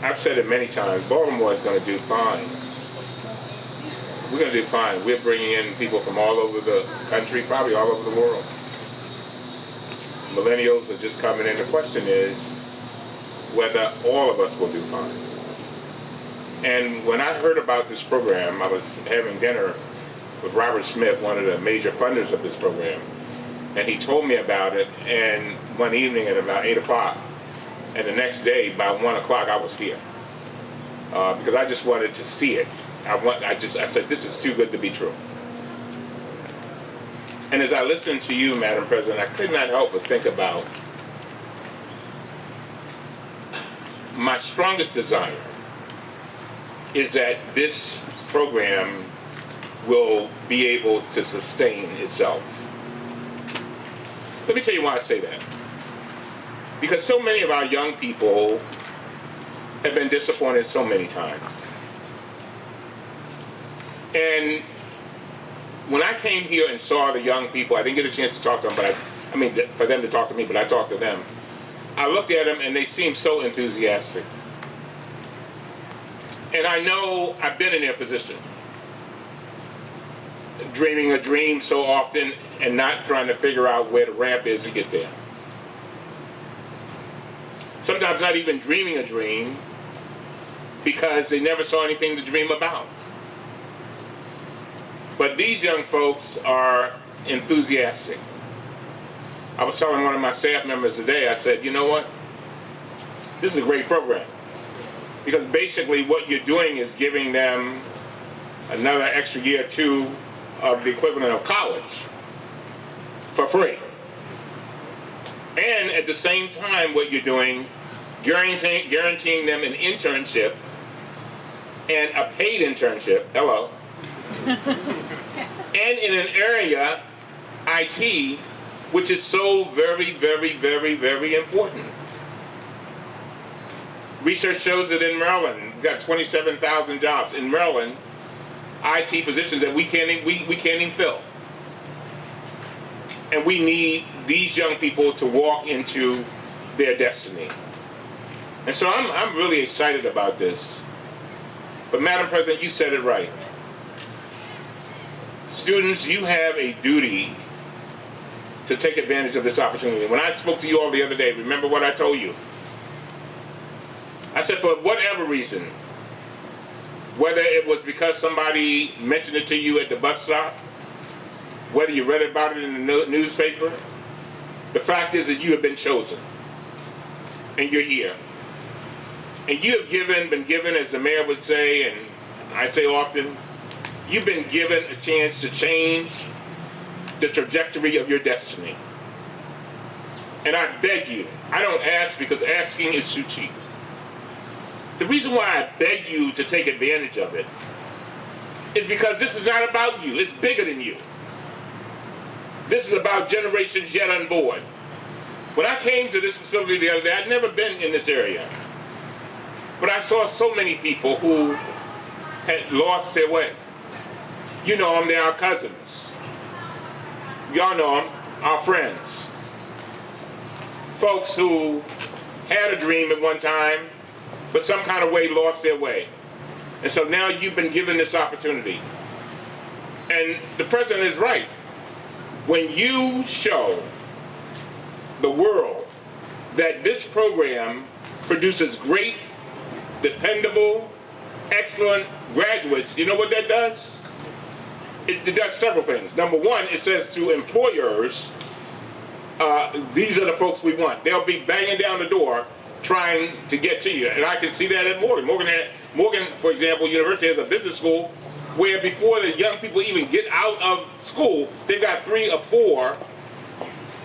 I've said it many times, Baltimore is going to do fine. We're going to do fine. We're bringing in people from all over the country, probably all over the world. Millennials are just coming in. The question is whether all of us will do fine. And when I heard about this program, I was having dinner with Robert Smith, one of the major funders of this program, and he told me about it, and one evening at about 8 o'clock, and the next day by 1 o'clock I was here. Because I just wanted to see it. I said, this is too good to be true. And as I listened to you, Madam President, I could not help but think about my strongest desire is that this program will be able to sustain itself. Let me tell you why I say that. Because so many of our young people have been disappointed so many times. And when I came here and saw the young people, I didn't get a chance to talk to them, but I mean, for them to talk to me, but I talked to them. I looked at them and they seemed so enthusiastic. And I know I've been in their position, dreaming a dream so often and not trying to figure out where the ramp is to get there. Sometimes not even dreaming a dream because they never saw anything to dream about. But these young folks are enthusiastic. I was telling one of my staff members today, I said, you know what? This is a great program. Because basically what you're doing is giving them another extra year or two of the equivalent of college for free. And at the same time, what you're doing, guaranteeing them an internship and a paid internship, hello, and in an area, IT, which is so very, very, very, very important. Research shows that in Maryland, we've got 27,000 jobs in Maryland, IT positions that we can't even fill. And we need these young people to walk into their destiny. And so I'm really excited about this. But Madam President, you said it right. Students, you have a duty to take advantage of this opportunity. When I spoke to you all the other day, remember what I told you? I said, for whatever reason, whether it was because somebody mentioned it to you at the bus stop, whether you read about it in the newspaper, the fact is that you have been chosen, and you're here. And you have been given, as the mayor would say, and I say often, you've been given a chance to change the trajectory of your destiny. And I beg you, I don't ask because asking is too cheap. The reason why I beg you to take advantage of it is because this is not about you. It's bigger than you. This is about generations yet unborn. When I came to this facility the other day, I'd never been in this area. But I saw so many people who had lost their way. You know them, they're our cousins. Y'all know them, our friends. Folks who had a dream at one time, but some kind of way lost their way. And so now you've been given this opportunity. And the president is right. When you show the world that this program produces great, dependable, excellent graduates, you know what that does? It does several things. Number one, it says to employers, these are the folks we want. They'll be banging down the door trying to get to you. And I can see that at Morgan. Morgan, for example, University has a business school where before the young people even get out of school, they've got 3 or 4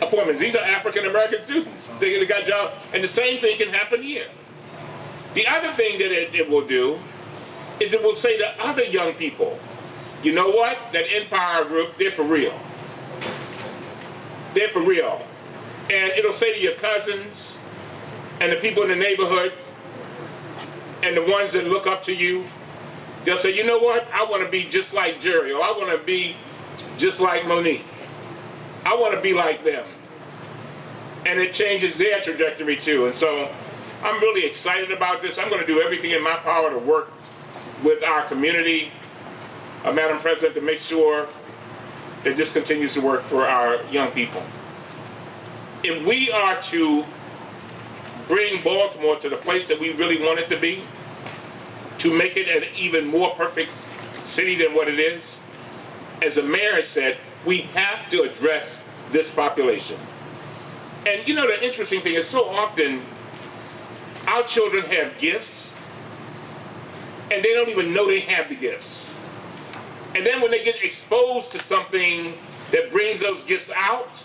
appointments. These are African American students. They got jobs. And the same thing can happen here. The other thing that it will do is it will say to other young people, you know what? That NPower group, they're for real. They're for real. And it'll say to your cousins and the people in the neighborhood and the ones that look up to you, they'll say, you know what? I want to be just like Jerry, or I want to be just like Monique. I want to be like them. And it changes their trajectory too. And so I'm really excited about this. I'm going to do everything in my power to work with our community, Madam President, to make sure that this continues to work for our young people. If we are to bring Baltimore to the place that we really want it to be, to make it an even more perfect city than what it is, as the mayor has said, we have to address this population. And you know, the interesting thing is, so often our children have gifts and they don't even know they have the gifts. And then when they get exposed to something that brings those gifts out,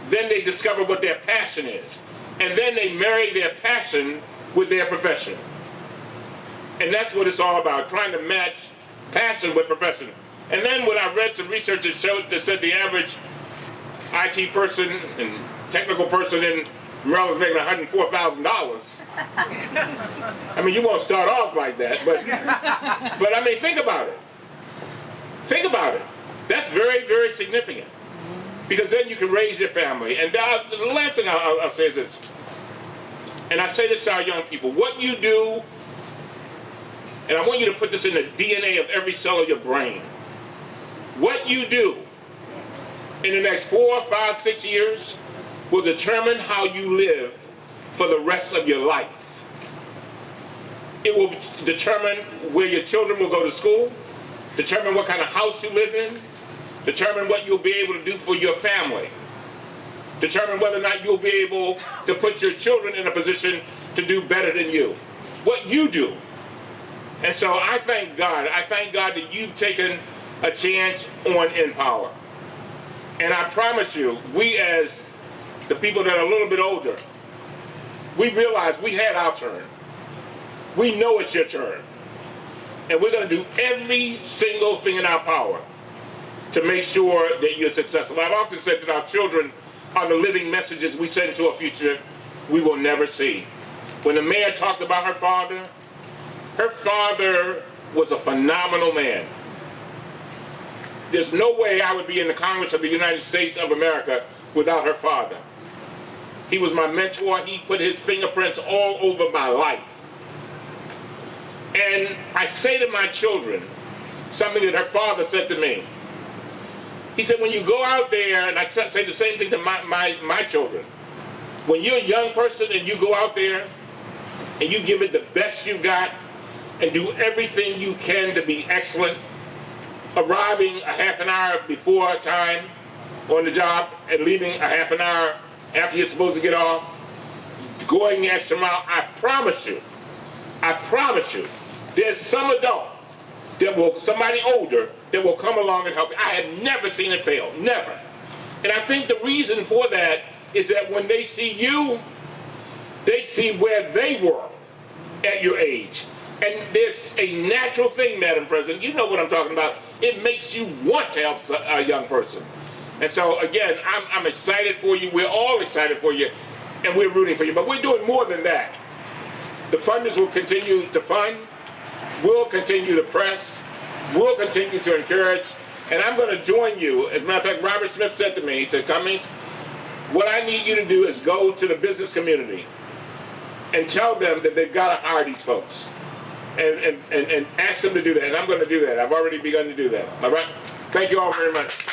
then they discover what their passion is. And then they marry their passion with their profession. And that's what it's all about, trying to match passion with profession. And then when I read some research that said the average IT person and technical person in Maryland is making $104,000. I mean, you won't start off like that, but I mean, think about it. Think about it. That's very, very significant. Because then you can raise your family. And the last thing I'll say is this, and I say this to our young people, what you do, and I want you to put this in the DNA of every cell of your brain, what you do in the next 4, 5, 6 years will determine how you live for the rest of your life. It will determine where your children will go to school, determine what kind of house you live in, determine what you'll be able to do for your family, determine whether or not you'll be able to put your children in a position to do better than you. What you do. And so I thank God. I thank God that you've taken a chance on NPower. And I promise you, we as the people that are a little bit older, we realize we had our turn. We know it's your turn. And we're going to do every single thing in our power to make sure that you're successful. I've often said that our children are the living messages we send to a future we will never see. When the mayor talked about her father was a phenomenal man. There's no way I would be in the Congress of the United States of America without her father. He was my mentor. He put his fingerprints all over my life. And I say to my children something that her father said to me. He said, when you go out there, and I say the same thing to my children, when you're a young person and you go out there and you give it the best you got and do everything you can to be excellent, arriving a half an hour before time on the job and leaving a half an hour after you're supposed to get off, going the extra mile, I promise you, there's some adult that will, somebody older, that will come along and help you. I have never seen it fail, never. And I think the reason for that is that when they see you, they see where they were at your age. And there's a natural thing, Madam President, you know what I'm talking about. It makes you want to help a young person. And so again, I'm excited for you. We're all excited for you, and we're rooting for you. But we're doing more than that. The funders will continue to fund. We'll continue to press. We'll continue to encourage. And I'm going to join you. As a matter of fact, Robert Smith said to me, he said, Cummings, what I need you to do is go to the business community and tell them that they've got to hire these folks. And ask them to do that. And I'm going to do that. I've already begun to do that. All right? Thank you all very much.